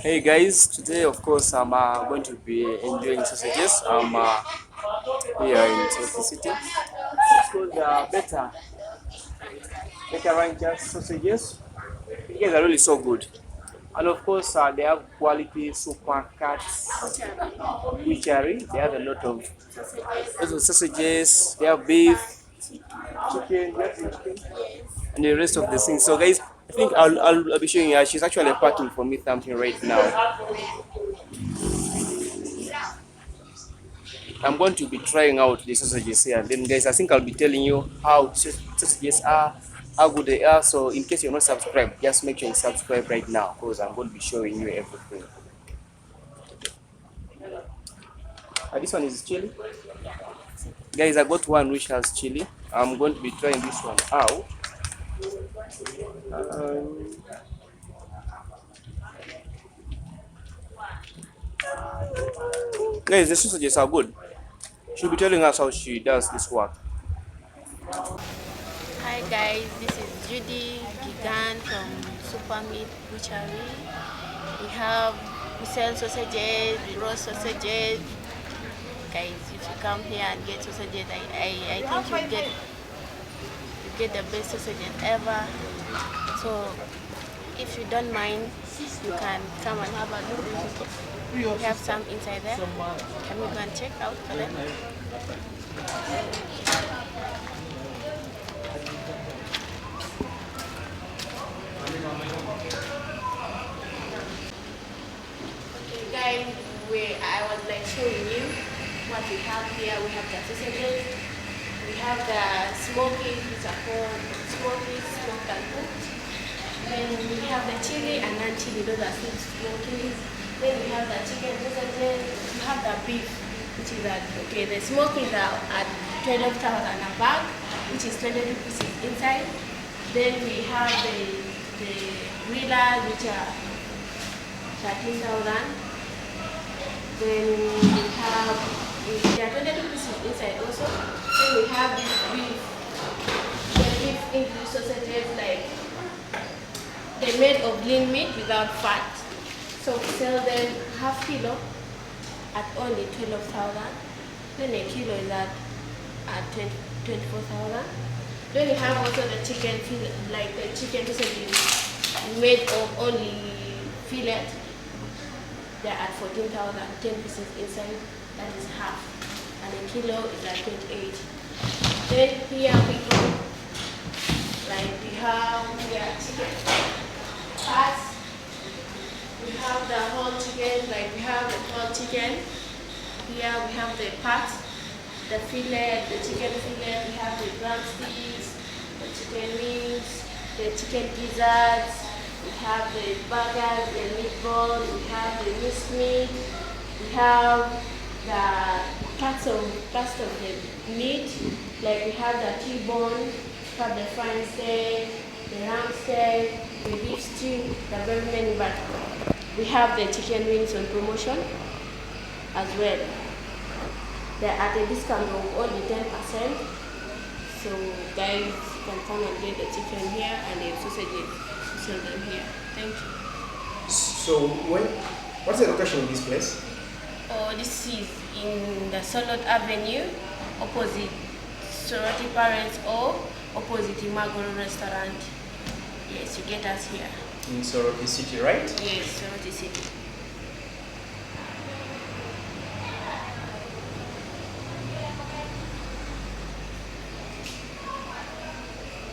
Hey guys, today of course I'm going to be enjoying sausages. I'm here in Soroti City. It's called better rancher sausages. You guys are really so good. And of course they have quality supercuts butchery. They have a lot of lots of sausages. They have beef, chicken, and the rest of the things. So guys, I think I'll be showing you. She's actually packing for me something right now. I'm going to be trying out the sausages here. Then, guys, I think I'll be telling you how sausages are, how good they are. So, in case you're not subscribed, just make sure you subscribe right now because I'm going to be showing you everything. This one is chili. Guys, I got one which has chili. I'm going to be trying this one out. Um, Guys, the sausages are good. She'll be telling us how she does this work. Hi guys, this is Judy Gigan from Super Meat Butchery. We sell sausages, roast sausages. Guys, if you come here and get sausages, I think you get the best sausages ever. So if you don't mind, you can come and have a look. We have some inside there. Can we go and check out for them? Okay guys, I was like showing you what we have here. We have the sausages, we have the smoky, which are called smoky, smoked and cooked. Then we have the chili and non-chili, those are still smokies. Then we have the chicken sausages, we have the beef, which is okay, the smokies are at 12,000 a bag, which is 22 pieces inside. Then we have the grillers, which are 13,000. Then we have there are 22 pieces inside also. Then we have this beef. The beef English sausages, like they're made of lean meat without fat. So we sell them half kilo at only 12,000. Then a kilo is at 24,000. Then we have also the chicken fillet, like the chicken sausages made of only fillet. They're at 14,000, 10 pieces inside, that is half. And a kilo is at 28. Then here we go, like we have here chicken parts. We have the whole chicken, like we have the whole chicken. Here we have the parts, the fillet, the chicken fillet, we have the drumsticks, the chicken wings, the chicken gizzards. We have the burgers, the meatballs, we have the minced meat, we have the parts of the meat, like we have the T-bone, we have the fine steak, the lamb steak, the beef stew, there are very many, but we have the chicken wings on promotion as well. They're at a discount of only 10%. So guys, you can come and get the chicken here and the sausages. Sell them here. Thank you. So what's the location of this place? Oh, this is in the Solot Avenue, opposite Soroti Parents or opposite Imagoro Restaurant. Yes, you get us here. In Soroti City, right? Yes, Soroti City.